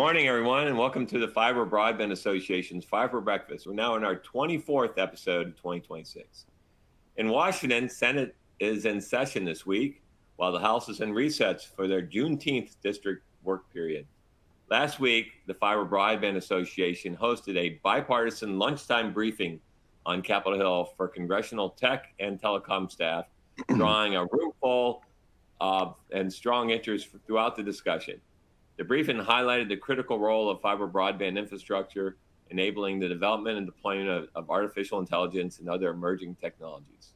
morning, everyone, and welcome to the Fiber Broadband Association's Fiber Breakfast. We're now in our 24th episode of 2026. In Washington, Senate is in session this week, while the House is in recess for their Juneteenth district work period. Last week, the Fiber Broadband Association hosted a bipartisan lunchtime briefing on Capitol Hill for congressional tech and telecom staff, drawing a room full of and strong interest throughout the discussion. The briefing highlighted the critical role of fiber broadband infrastructure, enabling the development and deployment of artificial intelligence and other emerging technologies.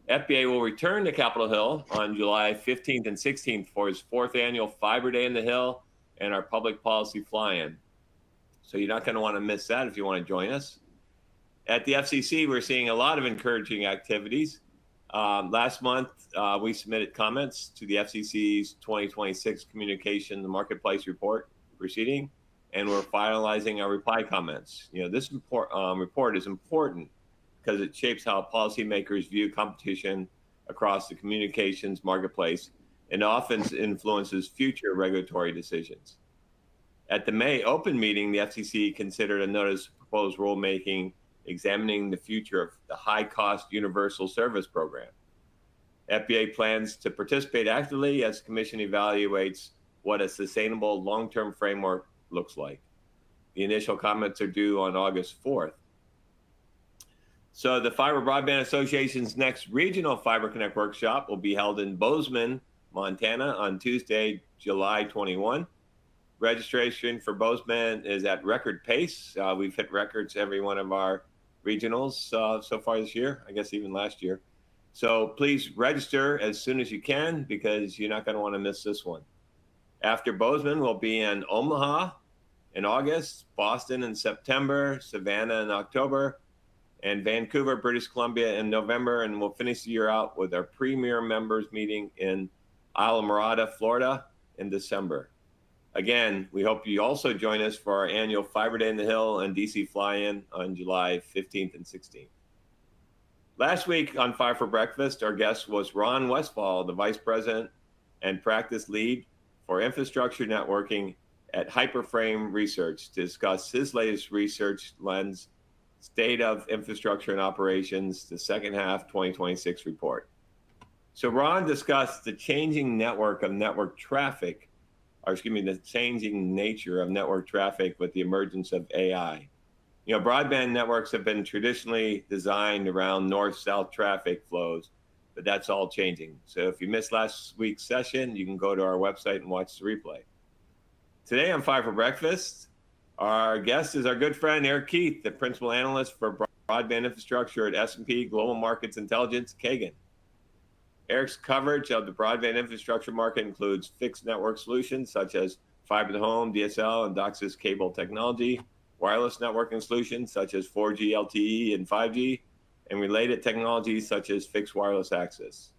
FBA will return to Capitol Hill on July 15th and 16th for his fourth annual Fiber Day in the Hill and our public policy fly-in. So you're not going to want to miss that if you want to join us. At the FCC, we're seeing a lot of encouraging activities. Last month, we submitted comments to the FCC's 2026 Communication Marketplace Report proceeding, and we're finalizing our reply comments. This report is important because it shapes how policymakers view competition across the communications marketplace and often influences future regulatory decisions. At the May open meeting, the FCC considered a notice of proposed rulemaking examining the future of the high-cost universal service program. FBA plans to participate actively as the Commission evaluates what a sustainable long-term framework looks like. The initial comments are due on August 4th. So the Fiber Broadband Association's next regional Fiber Connect workshop will be held in Bozeman, Montana on Tuesday, July 21. Registration for Bozeman is at record pace. We've hit records every one of our regionals so far this year, I guess even last year. So please register as soon as you can because you're not going to want to miss this one. After Bozeman, we'll be in Omaha in August, Boston in September, Savannah in October, and Vancouver, British Columbia in November. And we'll finish the year out with our premier members meeting in Islamorada, Florida in December. Again, we hope you also join us for our annual Fiber Day in the Hill and DC fly-in on July 15th and 16th. Last week on Five for Breakfast, our guest was Ron Westfall, the Vice President and Practice Lead for Infrastructure Networking at Hyperframe Research to discuss his latest research lens, State of Infrastructure and Operations, the second half 2026 report. So Ron discussed the changing network of network traffic, the changing nature of network traffic with the emergence of AI. Broadband networks have been traditionally designed around north-south traffic flows, but that's all changing. So if you missed last week's session, you can go to our website and watch the replay. Today on Five for Breakfast, our guest is our good friend Erik Keith, the Principal Analyst for Broadband Infrastructure at S&P Global Market Intelligence, Kagan. Erik's coverage of the broadband infrastructure market includes fixed network solutions such as fiber to the home, DSL, and DOCSIS cable technology, wireless networking solutions such as 4G, LTE, and 5G, and related technologies such as fixed wireless access.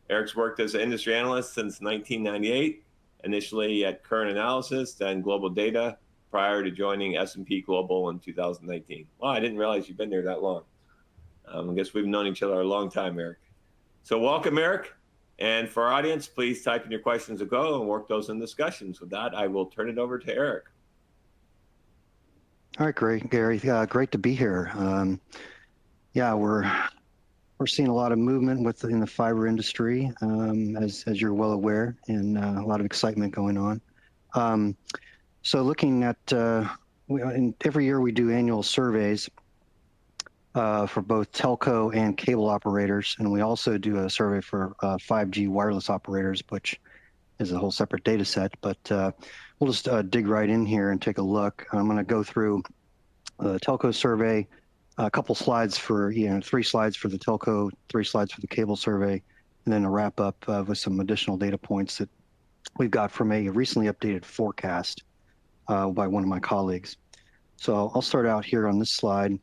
Erik's worked as an industry analyst since 1998, initially at Current Analyst and Global Data, prior to joining S&P Global in 2019. Wow, I didn't realize you've been there that long. I guess we've known each other a long time, Erik. So welcome, Erik. And for our audience, please type in your questions to go and work those in discussions. With that, I will turn it over to Erik. All right, great, Gary. Great to be here. We're seeing a lot of movement in the fiber industry, as you're well aware, and a lot of excitement going on. So looking at, every year we do annual surveys for both telco and cable operators, and we also do a survey for 5G wireless operators, which is a whole separate data set. But we'll just dig right in here and take a look. I'm going to go through the telco survey, a couple slides for 3 slides for the telco, 3 slides for the cable survey, and then a wrap up with some additional data points that we've got from a recently updated forecast by one of my colleagues. So I'll start out here on this slide.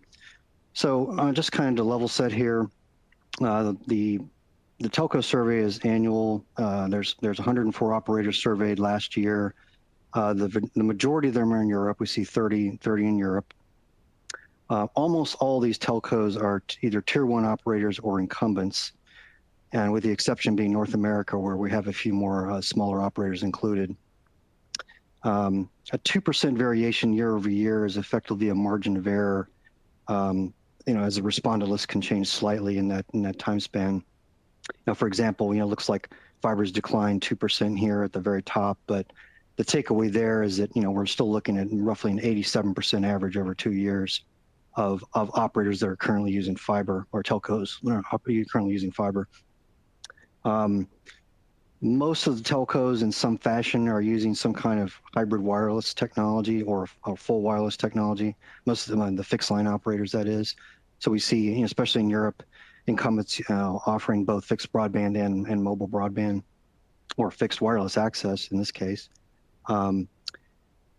So just kind of to level set here, the telco survey is annual. There's 104 operators surveyed last year. The majority of them are in Europe. We see 30 in Europe. Almost all these telcos are either tier 1 operators or incumbents, and with the exception being North America, where we have a few more smaller operators included. A 2% variation year over year is effectively a margin of error. As the respondent list can change slightly in that time span. Now, for example, it looks like fiber's declined 2% here at the very top, but the takeaway there is that we're still looking at roughly an 87% average over 2 years of operators that are currently using fiber, or telcos currently using fiber. Most of the telcos in some fashion are using some kind of hybrid wireless technology or full wireless technology. Most of them, the fixed line operators, that is. So we see, especially in Europe, incumbents offering both fixed broadband and mobile broadband, or fixed wireless access in this case.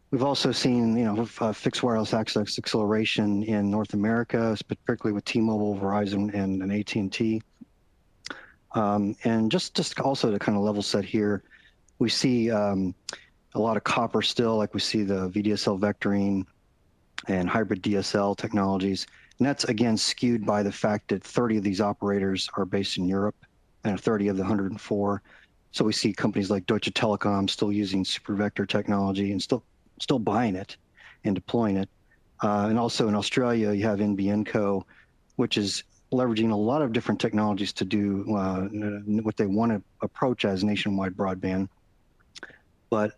We've also seen, fixed wireless access acceleration in North America, particularly with T-Mobile, Verizon, and AT&T. And just also to kind of level set here, we see a lot of copper still, like we see the VDSL vectoring and hybrid DSL technologies. And that's, again, skewed by the fact that 30 of these operators are based in Europe, and 30 of the 104. So we see companies like Deutsche Telekom still using super vector technology and still buying it and deploying it. And also in Australia, you have NBN, which is leveraging a lot of different technologies to do what they want to approach as nationwide broadband. But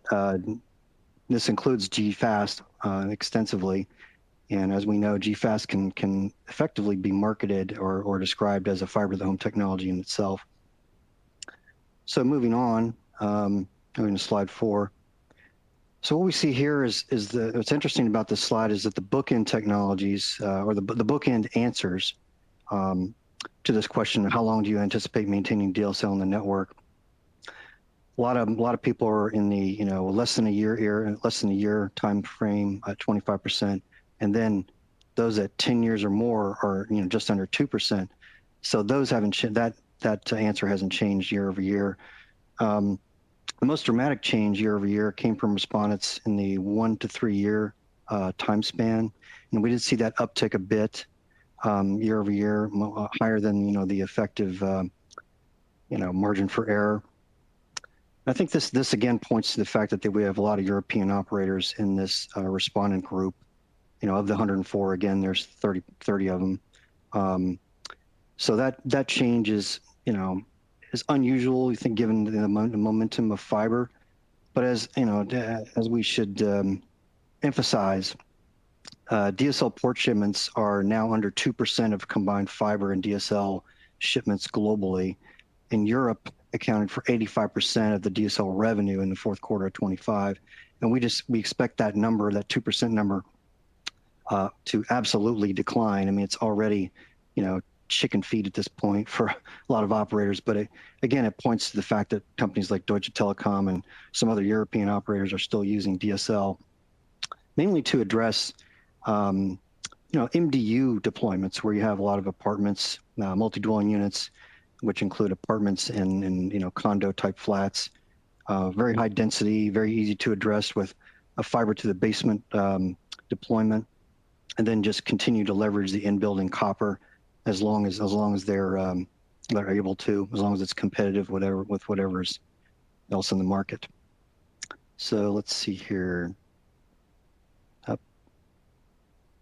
this includes GFast extensively. And as we know, GFast can effectively be marketed or described as a fiber to the home technology in itself. So moving on, moving to slide 4. So what we see here is what's interesting about this slide is that the bookend technologies, or the bookend answers to this question, how long do you anticipate maintaining DSL on the network? A lot of people are in the less than a year time frame at 25%, and then those at 10 years or more are just under 2%. So those haven't that answer hasn't changed year over year. The most dramatic change year over year came from respondents in the 1 to 3 year time span, and we did see that uptick a bit year over year, higher than the effective margin for error. I think this again points to the fact that we have a lot of European operators in this respondent group. Of the 104, again, there's 30 of them. So that change is unusual, I think, given the momentum of fiber. But as we should emphasize, DSL port shipments are now under 2% of combined fiber and DSL shipments globally. In Europe, accounted for 85% of the DSL revenue in the fourth quarter of 25, and we expect that number, that 2% number, to absolutely decline. I mean, it's already, chicken feed at this point for a lot of operators. But again, it points to the fact that companies like Deutsche Telekom and some other European operators are still using DSL, mainly to address, MDU deployments where you have a lot of apartments, multi-dwelling units, which include apartments and condo type flats, very high density, very easy to address with a fiber to the basement deployment, and then just continue to leverage the in-building copper as long as they're able to, as long as it's competitive with whatever's else in the market. So let's see here.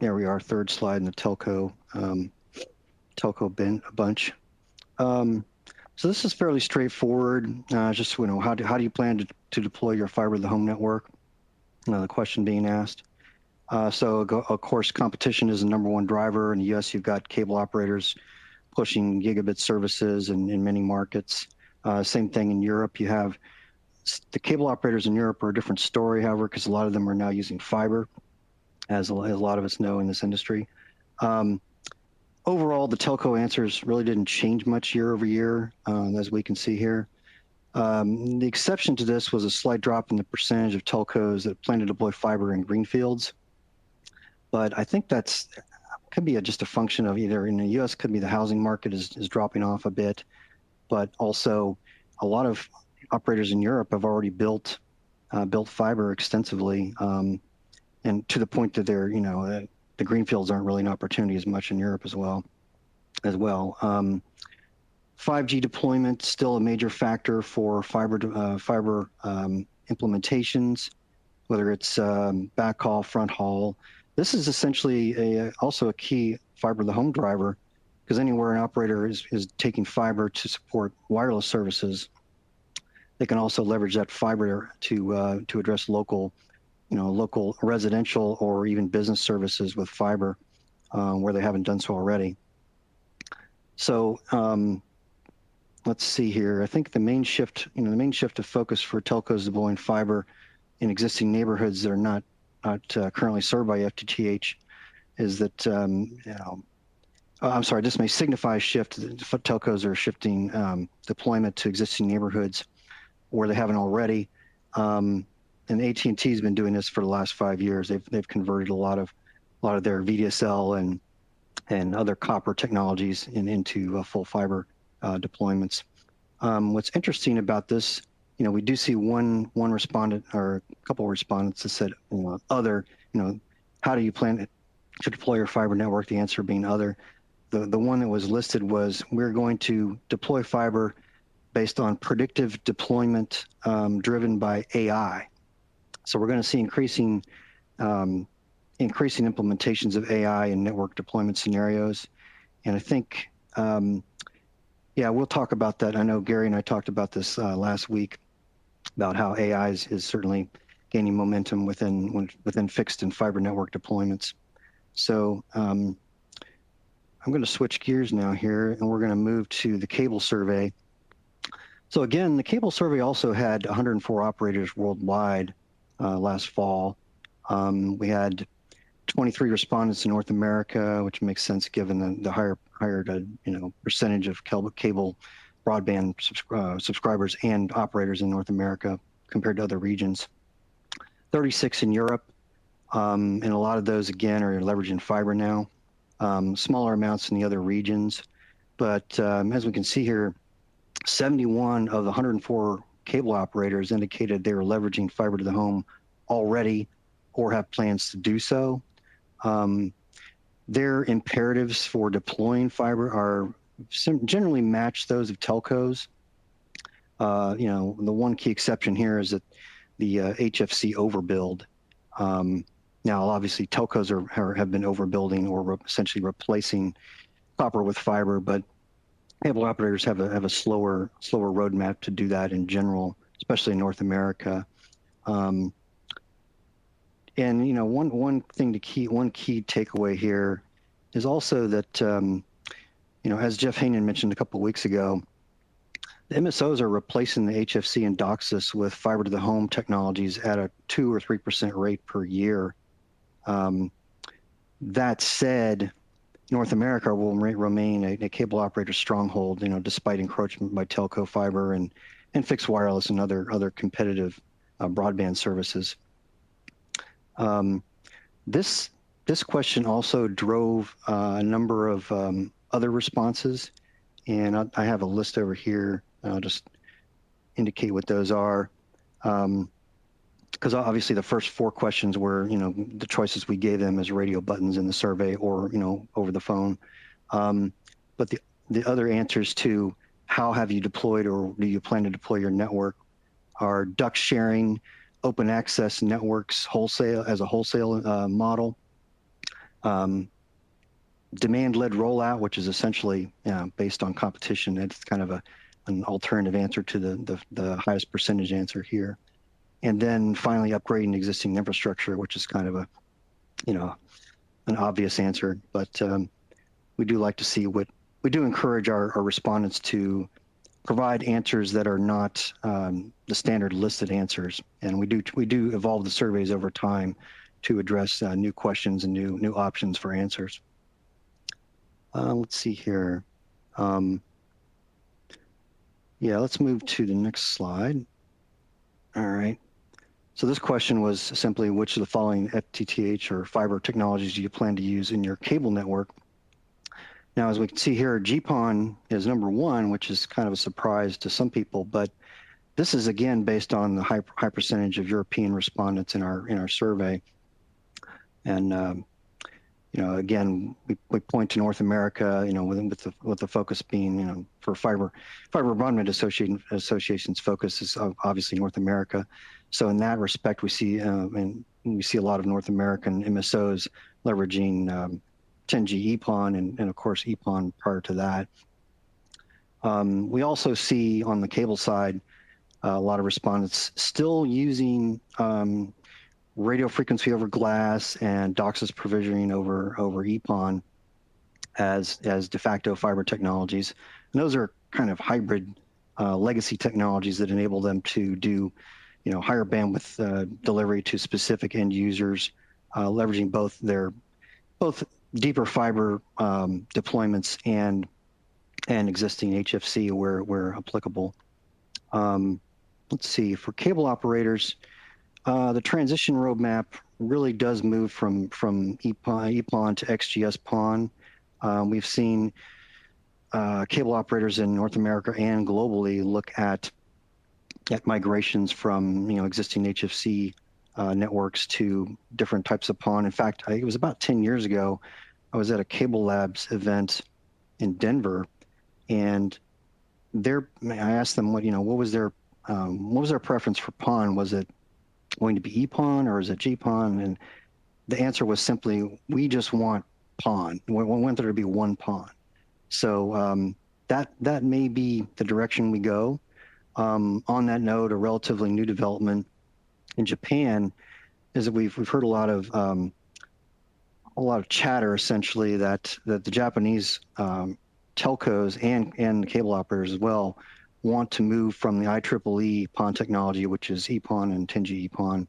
There we are, third slide in the telco bunch. So this is fairly straightforward. Just how do you plan to deploy your fiber to the home network? The question being asked. So of course, competition is the #1 driver. In the U.S., you've got cable operators pushing gigabit services in many markets. Same thing in Europe. You have the cable operators in Europe are a different story, however, because a lot of them are now using fiber, as a lot of us know in this industry. Overall, the telco answers really didn't change much year over year, as we can see here. The exception to this was a slight drop in the percentage of telcos that plan to deploy fiber in greenfields. But I think could be just a function of either in the U.S. could be the housing market is dropping off a bit, but also a lot of operators in Europe have already built fiber extensively, and to the point that they're the greenfields aren't really an opportunity as much in Europe as well. 5G deployment still a major factor for fiber implementations, whether it's backhaul, front haul. This is essentially also a key fiber to the home driver, because anywhere an operator is taking fiber to support wireless services, they can also leverage that fiber to address local residential or even business services with fiber where they haven't done so already. So let's see here. I think the main shift of focus for telcos deploying fiber in existing neighborhoods that are not currently served by FTTH is that, I'm sorry, this may signify a shift. Telcos are shifting deployment to existing neighborhoods where they haven't already. And AT&T has been doing this for the last 5 years. They've converted a lot of their VDSL and other copper technologies into full fiber deployments. What's interesting about this, we do see one respondent or a couple of respondents that said, other, how do you plan to deploy your fiber network? The answer being other. The one that was listed was, we're going to deploy fiber based on predictive deployment driven by AI. So we're going to see increasing implementations of AI in network deployment scenarios. And I think, we'll talk about that. I know Gary and I talked about this last week, about how AI is certainly gaining momentum within fixed and fiber network deployments. So I'm going to switch gears now here, and we're going to move to the cable survey. So again, the cable survey also had 104 operators worldwide last fall. We had 23 respondents in North America, which makes sense given the higher percentage of cable broadband subscribers and operators in North America compared to other regions. 36 in Europe, and a lot of those again are leveraging fiber now. Smaller amounts in the other regions, but as we can see here, 71 of the 104 cable operators indicated they were leveraging fiber to the home already or have plans to do so. Their imperatives for deploying fiber are generally match those of telcos. The one key exception here is that the HFC overbuild. Now, obviously, telcos have been overbuilding or essentially replacing copper with fiber, but cable operators have a slower roadmap to do that in general, especially in North America. And one key takeaway here is also that as Jeff Haynen mentioned a couple of weeks ago, the MSOs are replacing the HFC and DOCSIS with fiber to the home technologies at a 2 or 3% rate per year. That said, North America will remain a cable operator stronghold, despite encroachment by telco fiber and fixed wireless and other competitive broadband services. This question also drove a number of other responses, and I have a list over here. I'll just indicate what those are. Because obviously the first 4 questions were, the choices we gave them as radio buttons in the survey or, over the phone. But the other answers to how have you deployed or do you plan to deploy your network are duct sharing, open access networks, wholesale model, demand-led rollout, which is essentially based on competition. It's kind of an alternative answer to the highest percentage answer here. And then finally upgrading existing infrastructure, which is kind of an obvious answer, but we do like to see we do encourage our respondents to provide answers that are not the standard listed answers. And we do evolve the surveys over time to address new questions and new options for answers. Let's see here. Let's move to the next slide. All right. So this question was simply, which of the following FTTH or fiber technologies do you plan to use in your cable network? Now, as we can see here, GPON is number 1, which is kind of a surprise to some people, but this is again based on the high percentage of European respondents in our survey. And again, we point to North America, with the focus being, for Fiber Broadband Association's focus is obviously North America. So in that respect, we see a lot of North American MSOs leveraging 10G EPON and of course EPON prior to that. We also see on the cable side a lot of respondents still using radio frequency over glass and DOCSIS provisioning over EPON as de facto fiber technologies. And those are kind of hybrid legacy technologies that enable them to do, higher bandwidth delivery to specific end users, leveraging both deeper fiber deployments and existing HFC where applicable. Let's see, for cable operators, the transition roadmap really does move from EPON to XGS-PON. We've seen cable operators in North America and globally look at migrations from existing HFC networks to different types of PON. In fact, it was about 10 years ago, I was at a Cable Labs event in Denver, and I asked them what was their preference for PON? Was it going to be EPON or is it GPON? And the answer was simply, we just want PON. We want there to be one PON. So that may be the direction we go. On that note, a relatively new development in Japan is that we've heard a lot of chatter essentially that the Japanese telcos and the cable operators as well want to move from the IEEE PON technology, which is EPON and 10G EPON,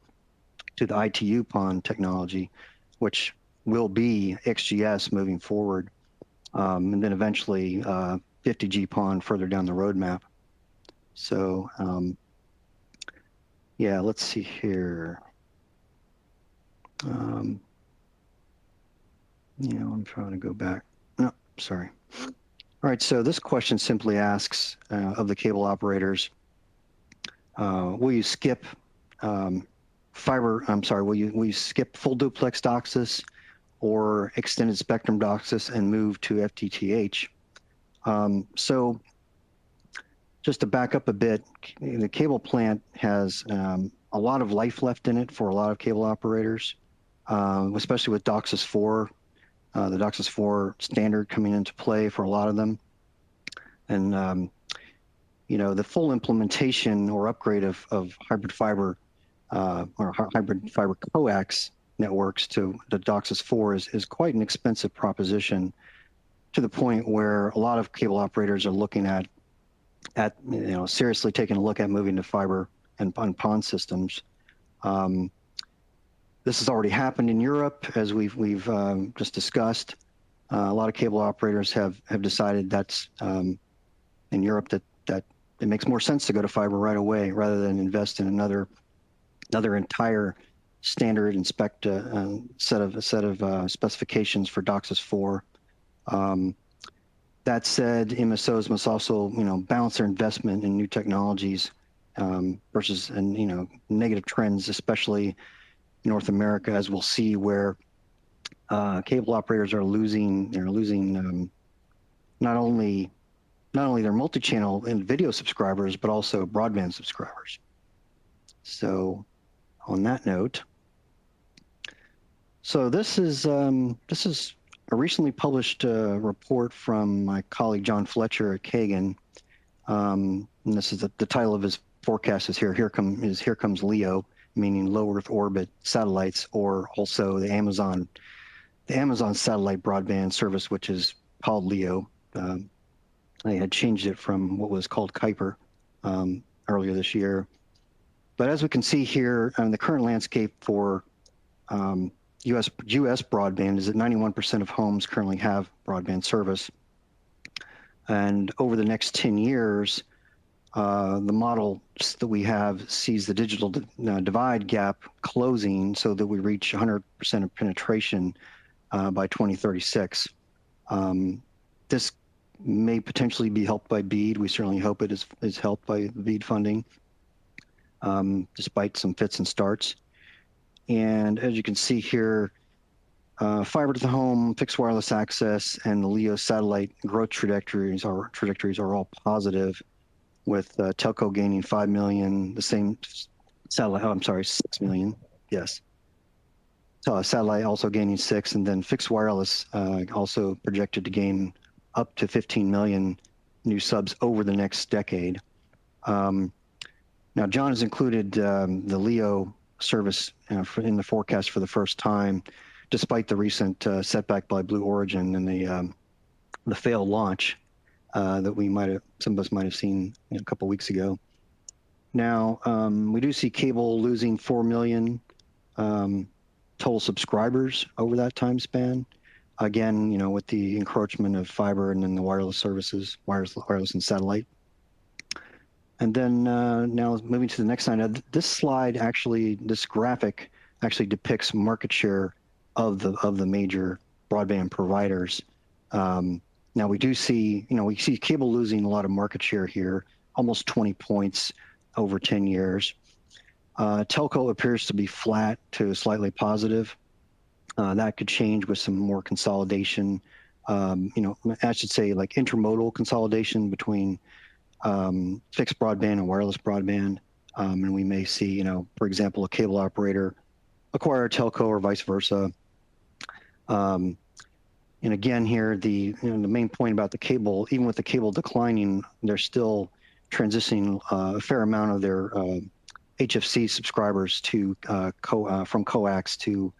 to the ITU PON technology, which will be XGS moving forward, and then eventually 50G PON further down the roadmap. So yeah, let's see here. I'm trying to go back. No, sorry. All right, so this question simply asks of the cable operators, will you skip will you skip full duplex DOCSIS or extended spectrum DOCSIS and move to FTTH? So just to back up a bit, the cable plant has a lot of life left in it for a lot of cable operators, especially with DOCSIS 4. The DOCSIS 4 standard coming into play for a lot of them. And, the full implementation or upgrade of hybrid fiber or hybrid fiber coax networks to the DOCSIS 4 is quite an expensive proposition, to the point where a lot of cable operators are looking at seriously taking a look at moving to fiber and PON systems. This has already happened in Europe, as we've just discussed. A lot of cable operators have decided that's in Europe that it makes more sense to go to fiber right away rather than invest in another entire standard and set of specifications for DOCSIS 4. That said, MSOs must also balance their investment in new technologies versus negative trends, especially North America, as we'll see, where cable operators are losing not only their multi-channel and video subscribers, but also broadband subscribers. So on that note, so this is a recently published report from my colleague John Fletcher at Kagan. And this is the title of his forecast is Here Comes Leo, meaning low Earth orbit satellites, or also the Amazon satellite broadband service, which is called Leo. They had changed it from what was called Kuiper earlier this year. But as we can see here, the current landscape for US broadband is that 91% of homes currently have broadband service. And over the next 10 years, the model that we have sees the digital divide gap closing so that we reach 100% of penetration by 2036. This may potentially be helped by BEAD. We certainly hope it is helped by the BEAD funding, despite some fits and starts. And as you can see here, fiber to the home, fixed wireless access, and the LEO satellite growth trajectories are all positive, with telco gaining 5 million, the same Satellite, oh, I'm sorry, 6 million. Yes. So satellite also gaining 6, and then fixed wireless also projected to gain up to 15 million new subs over the next decade. Now, John has included the LEO service in the forecast for the first time, despite the recent setback by Blue Origin and the failed launch that some of us might have seen a couple weeks ago. Now, we do see cable losing 4 million total subscribers over that time span. Again, with the encroachment of fiber and then the wireless services, wireless and satellite. And then now moving to the next slide. This graphic actually depicts market share of the major broadband providers. Now we do see, we see cable losing a lot of market share here, almost 20 points over 10 years. Telco appears to be flat to slightly positive. That could change with some more consolidation. I should say like intermodal consolidation between fixed broadband and wireless broadband. And we may see, for example, a cable operator acquire a telco or vice versa. And again, here, the main point about the cable, even with the cable declining, they're still transitioning a fair amount of their HFC subscribers from coax to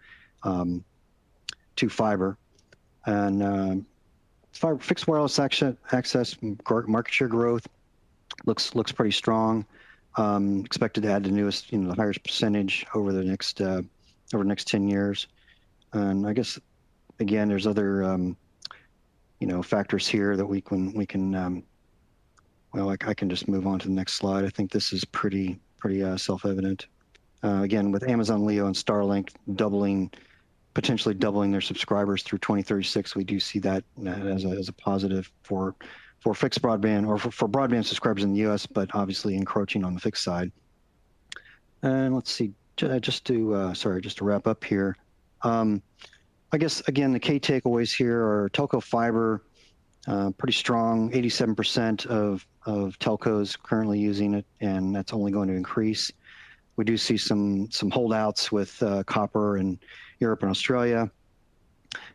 fiber. And fixed wireless access market share growth looks pretty strong. Expected to add the newest, the highest percentage over the next 10 years. And I guess again, there's other factors here that we can well, I can just move on to the next slide. I think this is pretty self-evident. Again, with Amazon Leo and Starlink potentially doubling their subscribers through 2036, we do see that as a positive for fixed broadband or for broadband subscribers in the U.S., but obviously encroaching on the fixed side. And let's see, just to wrap up here. I guess again, the key takeaways here are telco fiber, pretty strong. 87% of telcos currently using it, and that's only going to increase. We do see some holdouts with copper in Europe and Australia.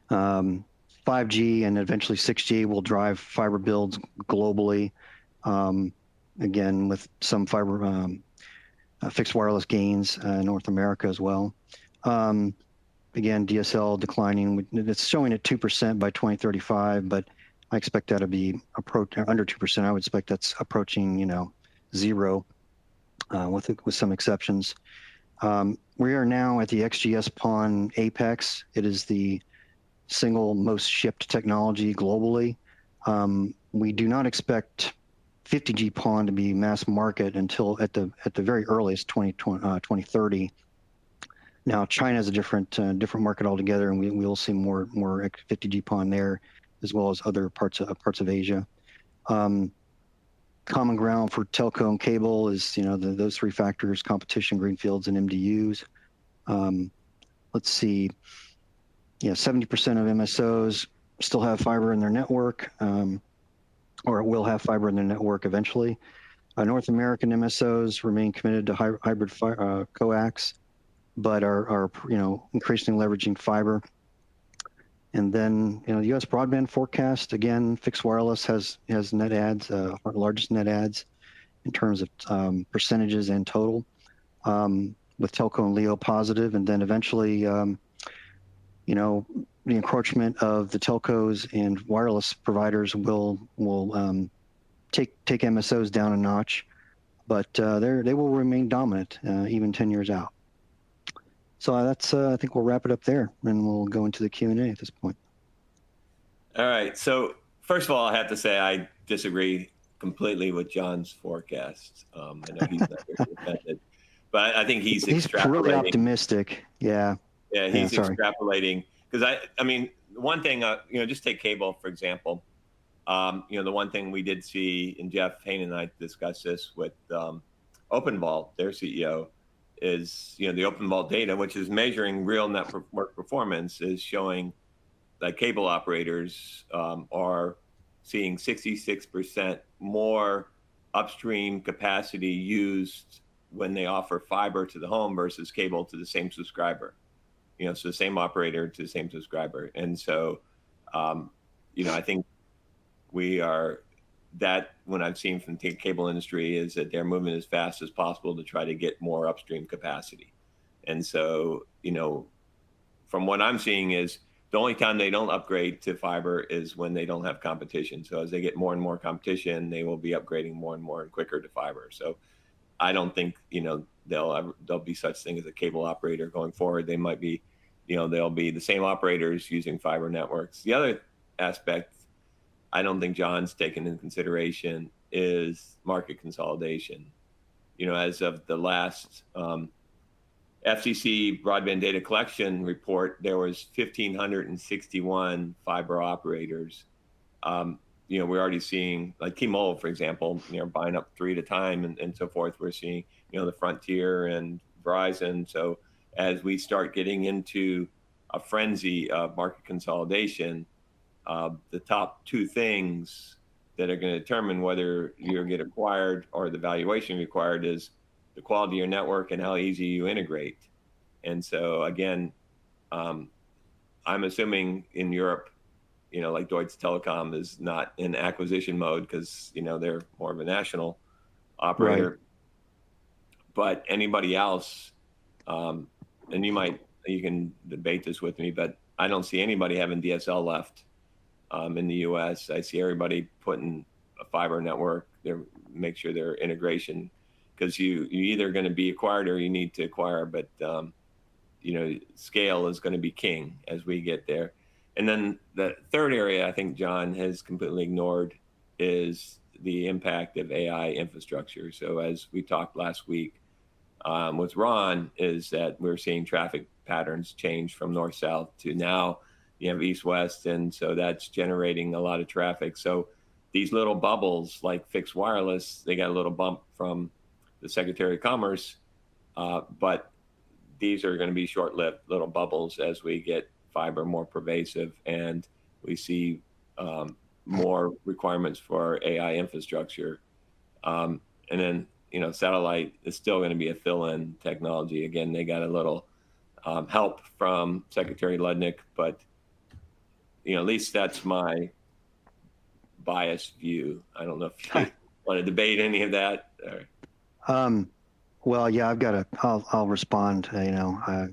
5G and eventually 6G will drive fiber builds globally. Again, with some fiber fixed wireless gains in North America as well. Again, DSL declining. It's showing at 2% by 2035, but I expect that to be under 2%. I would expect that's approaching, zero, with some exceptions. We are now at the XGS-PON apex. It is the single most shipped technology globally. We do not expect 50G PON to be mass market until at the very earliest 2030. Now China is a different market altogether, and we will see more 50G PON there, as well as other parts of Asia. Common ground for telco and cable is those three factors: competition, greenfields, and MDUs. Let's see. 70% of MSOs still have fiber in their network, or will have fiber in their network eventually. North American MSOs remain committed to hybrid coax, but are increasingly leveraging fiber. And then the U.S. broadband forecast, again, fixed wireless has net adds, largest net adds in terms of percentages and total, with telco and LEO positive, and then eventually the encroachment of the telcos and wireless providers will take MSOs down a notch, but they will remain dominant even 10 years out. So that's I think we'll wrap it up there, and we'll go into the Q&A at this point. All right. So first of all, I have to say I disagree completely with John's forecast. I know he's not very offended, but I think he's extrapolating. Really optimistic. Yeah. Yeah, he's extrapolating, because I mean, one thing, just take cable, for example. The one thing we did see, and Jeff Hain and I discussed this with OpenVault, their CEO, is, the OpenVault data, which is measuring real network performance, is showing that cable operators are seeing 66% more upstream capacity used when they offer fiber to the home versus cable to the same subscriber. So the same operator to the same subscriber. And so, I think that what I've seen from the cable industry is that they're moving as fast as possible to try to get more upstream capacity. And so, from what I'm seeing is the only time they don't upgrade to fiber is when they don't have competition. So as they get more and more competition, they will be upgrading more and more and quicker to fiber. So I don't think, there'll be such thing as a cable operator going forward. They might be, they'll be the same operators using fiber networks. The other aspect I don't think John's taken into consideration is market consolidation. As of the last FCC broadband data collection report, there was 1,561 fiber operators. We're already seeing, like T-Mobile, for example, buying up 3 at a time and so forth. We're seeing, the Frontier and Verizon. So as we start getting into a frenzy of market consolidation, the top 2 things that are going to determine whether you get acquired or the valuation required is the quality of your network and how easy you integrate. And so again, I'm assuming in Europe, like Deutsche Telekom is not in acquisition mode because, they're more of a national operator. Right. But anybody else, and you can debate this with me, but I don't see anybody having DSL left in the U.S. I see everybody putting a fiber network there, make sure their integration, because you're either going to be acquired or you need to acquire, but scale is going to be king as we get there. And then the third area I think John has completely ignored is the impact of AI infrastructure. So as we talked last week with Ron, is that we're seeing traffic patterns change from north-south to now you have east-west, and so that's generating a lot of traffic. So these little bubbles like fixed wireless, they got a little bump from the Secretary of Commerce, but these are going to be short-lived little bubbles as we get fiber more pervasive and we see more requirements for AI infrastructure. And then, satellite is still going to be a fill-in technology. Again, they got a little help from Secretary Ludnick, but at least that's my biased view. I don't know if you want to debate any of that. Well, yeah, I'll respond,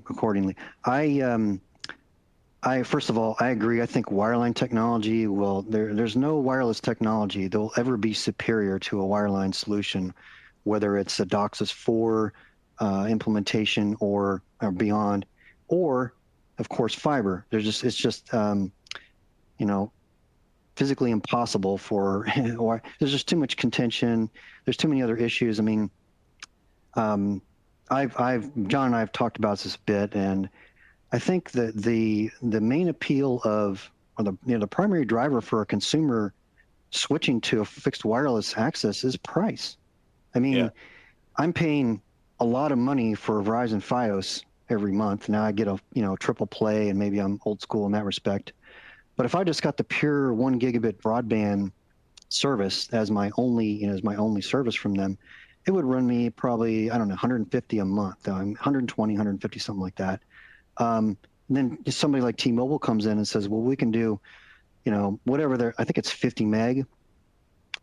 accordingly. I first of all, I agree. I think wireline technology there's no wireless technology that will ever be superior to a wireline solution, whether it's a DOCSIS 4 implementation or beyond, or of course fiber. It's just physically impossible or there's just too much contention. There's too many other issues. I mean, John and I have talked about this a bit, and I think that the main appeal or the primary driver for a consumer switching to a fixed wireless access is price. I mean, yeah. I'm paying a lot of money for Verizon Fios every month. Now I get a triple play, and maybe I'm old school in that respect. But if I just got the pure 1 gigabit broadband service as my only service from them, it would run me probably, I don't know, 150 a month, 120, 150, something like that. Then somebody like T-Mobile comes in and says, well, we can do, whatever I think it's 50 meg.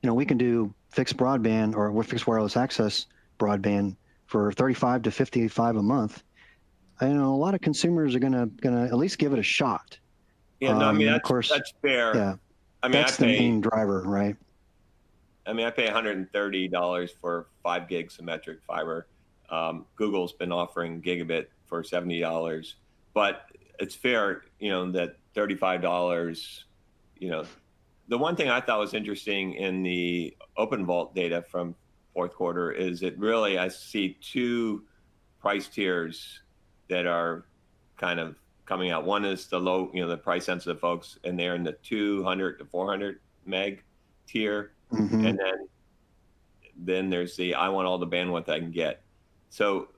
We can do fixed broadband or fixed wireless access broadband for 35 to 55 a month. A lot of consumers are gonna at least give it a shot. Yeah, no, I mean, that's fair. Yeah, that's the main driver, right? I mean, I pay $130 for 5 gig symmetric fiber. Google's been offering gigabit for $70, but it's fair, that $35, the one thing I thought was interesting in the Open Vault data from fourth quarter is I see 2 price tiers that are kind of coming out. One is the low, the price sensitive folks, and they're in the 200 to 400 meg tier. Mm-hmm. And then there's I want all the bandwidth I can get. So,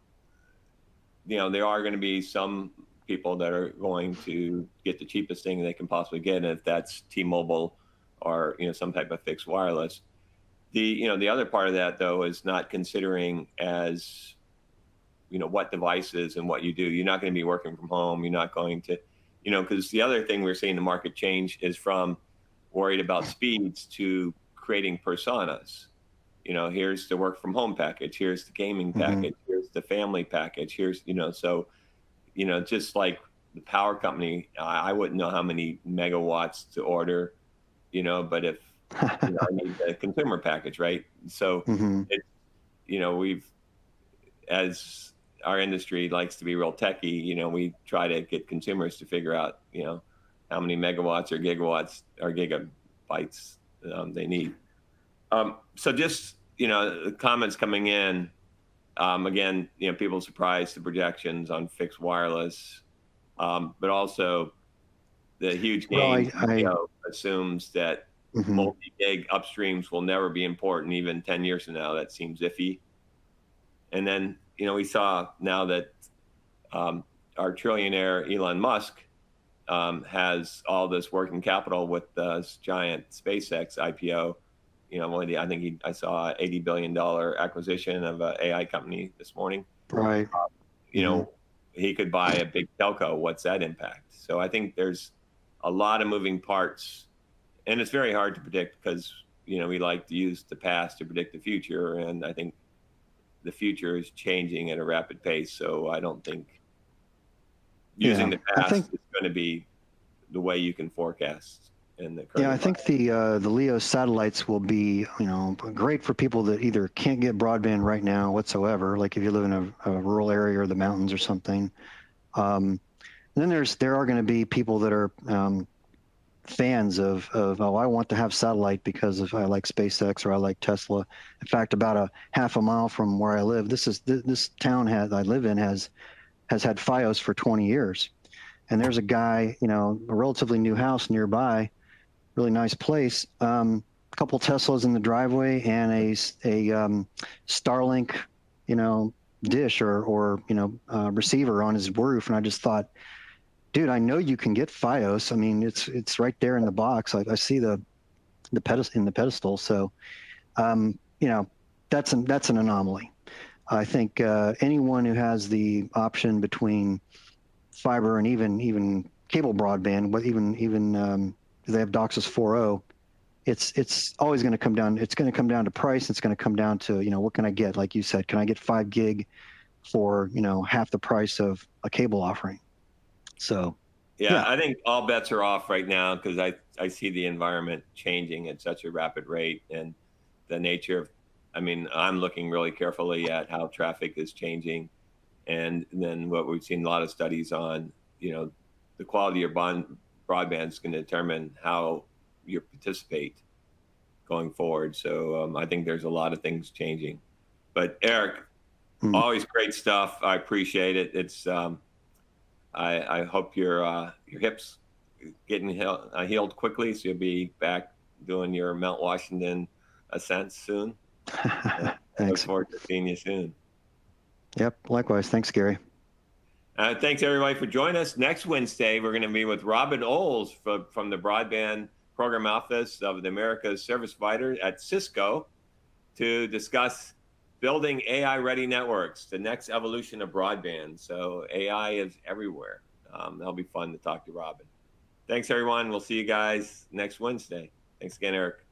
there are going to be some people that are going to get the cheapest thing they can possibly get, and if that's T-Mobile or, some type of fixed wireless. the other part of that though is not considering as, what devices and what you do. You're not going to be working from home. You're not going to, because the other thing we're seeing the market change is from worried about speeds to creating personas. Here's the work from home package. Here's the gaming package. Here's the family package. Here's, so, just like the power company, I wouldn't know how many megawatts to order, but if, I need a consumer package, right? So, we've, as our industry likes to be real techie, we try to get consumers to figure out, how many megawatts or gigawatts or gigabytes they need. So just, the comments coming in, again, people surprised the projections on fixed wireless, but also the huge gain assumes that multi-gig upstreams will never be important even 10 years from now. That seems iffy. And then, we saw now that our trillionaire Elon Musk has all this working capital with this giant SpaceX IPO. I saw an $80 billion acquisition of an AI company this morning. Right. He could buy a big telco. What's that impact? So I think there's a lot of moving parts, and it's very hard to predict because, we like to use the past to predict the future. And I think the future is changing at a rapid pace. So I don't think using the past is going to be the way you can forecast. I think the LEO satellites will be, great for people that either can't get broadband right now whatsoever, like if you live in a rural area or the mountains or something. And then there are going to be people that are fans of I want to have satellite because if I like SpaceX or I like Tesla. In fact, about a half a mile from where I live, this town I live in has had FiOS for 20 years. And there's a guy, a relatively new house nearby, really nice place. A couple Teslas in the driveway and a Starlink, dish or receiver on his roof. And I just thought, dude, I know you can get FiOS. I mean, it's right there in the box. I see the pedestal. So, that's an anomaly. I think anyone who has the option between fiber and even cable broadband, but even they have DOCSIS 4.0, it's always going to come down. It's going to come down to price. It's going to come down to, what can I get? Like you said, can I get 5 gig for, half the price of a cable offering? So, yeah, I think all bets are off right now because I see the environment changing at such a rapid rate, and the nature of, I'm looking really carefully at how traffic is changing. And then what we've seen a lot of studies on, the quality of broadband is going to determine how you participate going forward. So I think there's a lot of things changing. But Erik, always great stuff. I appreciate it. It's I hope your hips getting healed quickly, so you'll be back doing your Mount Washington ascent soon. Thanks. Look forward to seeing you soon. Yep. Likewise. Thanks, Gary. Thanks everybody for joining us. Next Wednesday, we're going to be with Robin Oles from the Broadband Program Office of the Americas Service Provider at Cisco to discuss building AI-ready networks, the next evolution of broadband. So AI is everywhere. That'll be fun to talk to Robin. Thanks, everyone. We'll see you guys next Wednesday. Thanks again, Erik.